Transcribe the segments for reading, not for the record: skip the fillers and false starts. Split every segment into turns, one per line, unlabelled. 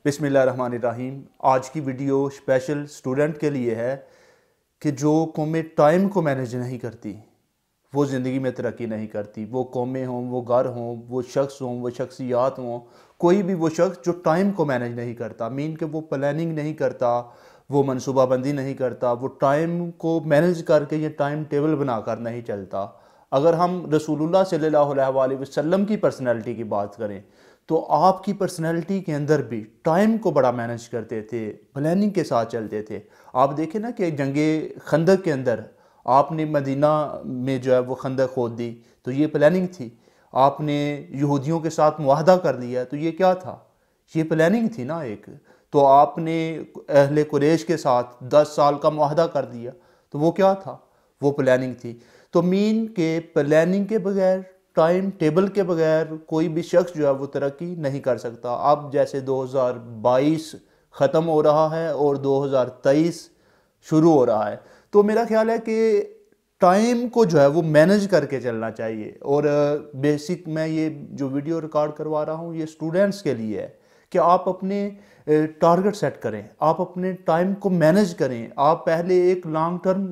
बिस्मिल्लाहिर्रहमानिर्रहीम। आज की वीडियो स्पेशल स्टूडेंट के लिए है कि जो कौमें टाइम को मैनेज नहीं करती वो ज़िंदगी में तरक्की नहीं करती। वो कौमें हों, वो घर हों, वो शख्स हों, वो शख्सियात हों, कोई भी वो शख्स जो टाइम को मैनेज नहीं करता, मीन कि वो प्लानिंग नहीं करता, वो मनसूबाबंदी नहीं करता, वो टाइम को मैनेज करके ये टाइम टेबल बनाकर नहीं चलता। अगर हम रसूलुल्लाह सल्लल्लाहु अलैहि वसल्लम की पर्सनैलिटी की बात करें तो आपकी पर्सनैलिटी के अंदर भी टाइम को बड़ा मैनेज करते थे, प्लानिंग के साथ चलते थे। आप देखें ना कि जंगे खंदक के अंदर आपने मदीना में जो है वो खंदक खोद दी तो ये प्लानिंग थी। आपने यहूदियों के साथ मुआहदा कर लिया तो ये क्या था? ये प्लानिंग थी ना एक। तो आपने अहले कुरैश के साथ 10 साल का मुआहदा कर दिया तो वो क्या था? वो प्लानिंग थी। तो मीन के प्लानिंग के बगैर, टाइम टेबल के बगैर कोई भी शख्स जो है वो तरक्की नहीं कर सकता। अब जैसे 2022 ख़त्म हो रहा है और 2023 शुरू हो रहा है, तो मेरा ख्याल है कि टाइम को जो है वो मैनेज करके चलना चाहिए। और बेसिक मैं ये जो वीडियो रिकॉर्ड करवा रहा हूँ ये स्टूडेंट्स के लिए है कि आप अपने टारगेट सेट करें, आप अपने टाइम को मैनेज करें। आप पहले एक लॉन्ग टर्म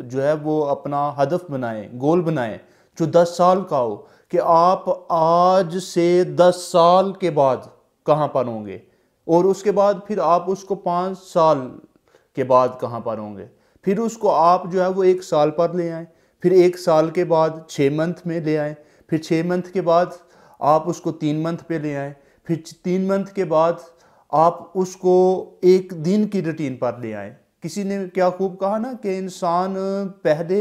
जो है वो अपना हदफ बनाएं, गोल बनाएं जो 10 साल का हो कि आप आज से 10 साल के बाद कहाँ पर होंगे, और उसके बाद फिर आप उसको 5 साल के बाद कहाँ पर होंगे, फिर उसको आप जो है वो 1 साल पर ले आएँ, फिर 1 साल के बाद 6 मंथ में ले आएँ, फिर 6 मंथ के बाद आप उसको 3 मंथ पे ले आएँ, फिर 3 मंथ के बाद आप उसको 1 दिन की रूटीन पर ले आएँ। किसी ने क्या खूब कहा ना कि इंसान पहले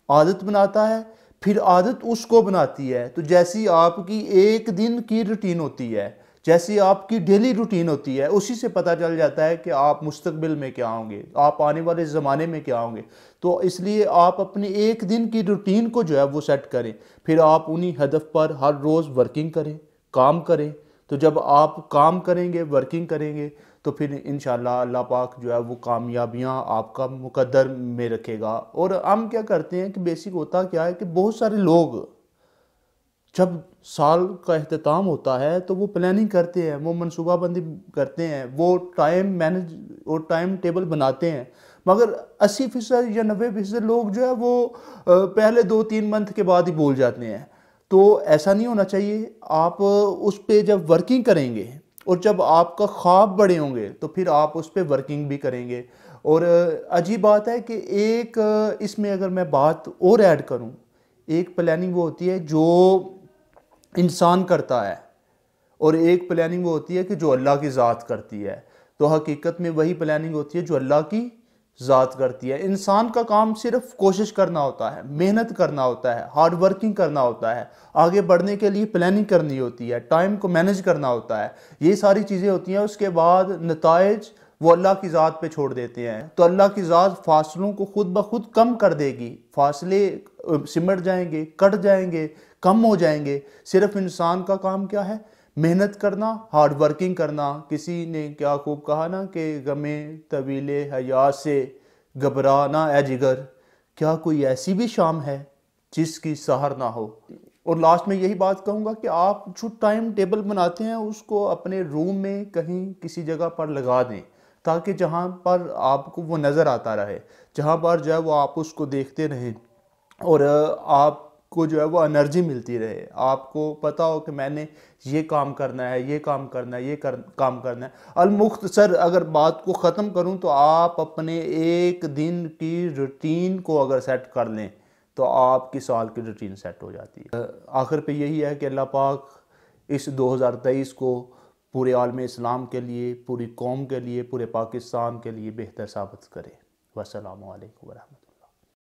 आदत बनाता है फिर आदत उसको बनाती है। तो जैसी आपकी 1 दिन की रूटीन होती है, जैसी आपकी डेली रूटीन होती है, उसी से पता चल जाता है कि आप मुस्तकबिल में क्या होंगे, आप आने वाले ज़माने में क्या होंगे। तो इसलिए आप अपनी 1 दिन की रूटीन को जो है वो सेट करें, फिर आप उन्हीं हदफ पर हर रोज़ वर्किंग करें, काम करें। तो जब आप काम करेंगे, वर्किंग करेंगे, तो फिर इंशाल्लाह अल्लाह पाक जो है वो कामयाबियाँ आपका मुकद्दर में रखेगा। और हम क्या करते हैं कि बेसिक होता क्या है कि बहुत सारे लोग जब साल का इख्तिताम होता है तो वो प्लानिंग करते हैं, वो मनसूबाबंदी करते हैं, वो टाइम मैनेज और टाइम टेबल बनाते हैं, मगर 80% या 90% लोग जो है वो पहले 2-3 मंथ के बाद ही भूल जाते हैं। तो ऐसा नहीं होना चाहिए। आप उस पर जब वर्किंग करेंगे और जब आपका ख्वाब बड़े होंगे तो फिर आप उस पर वर्किंग भी करेंगे। और अजीब बात है कि एक इसमें अगर मैं बात और ऐड करूं, एक प्लानिंग वो होती है जो इंसान करता है और एक प्लानिंग वो होती है कि जो अल्लाह की ज़ात करती है। तो हकीकत में वही प्लानिंग होती है जो अल्लाह की ज़ात करती है। इंसान का काम सिर्फ कोशिश करना होता है, मेहनत करना होता है, हार्ड वर्किंग करना होता है, आगे बढ़ने के लिए प्लानिंग करनी होती है, टाइम को मैनेज करना होता है, ये सारी चीज़ें होती हैं। उसके बाद नताइज वो अल्लाह की ज़ात पे छोड़ देते हैं। तो अल्लाह की ज़ात फासलों को खुद ब खुद कम कर देगी, फासले सिमट जाएंगे, कट जाएंगे, कम हो जाएंगे। सिर्फ इंसान का काम क्या है? मेहनत करना, हार्ड वर्किंग करना। किसी ने क्या खूब कहा ना कि गमे तवीले हयात से घबराना ए जिगर, क्या कोई ऐसी भी शाम है जिसकी सहर ना हो। और लास्ट में यही बात कहूँगा कि आप जो टाइम टेबल बनाते हैं उसको अपने रूम में कहीं किसी जगह पर लगा दें, ताकि जहाँ पर आपको वो नज़र आता रहे, जहाँ पर जो है वो आप उसको देखते रहें और आपको जो है वो एनर्जी मिलती रहे। आपको पता हो कि मैंने ये काम करना है, ये काम करना है, काम करना है। अलमुख्तसर अगर बात को ख़त्म करूं तो आप अपने 1 दिन की रूटीन को अगर सेट कर लें तो आपकी साल की रूटीन सेट हो जाती है। आखिर पे यही है कि अल्लाह पाक इस 2023 को पूरे आलम इस्लाम के लिए, पूरी कौम के लिए, पूरे पाकिस्तान के लिए बेहतर साबित करे। वस्सलामु अलैकुम वरहमतुल्लाह।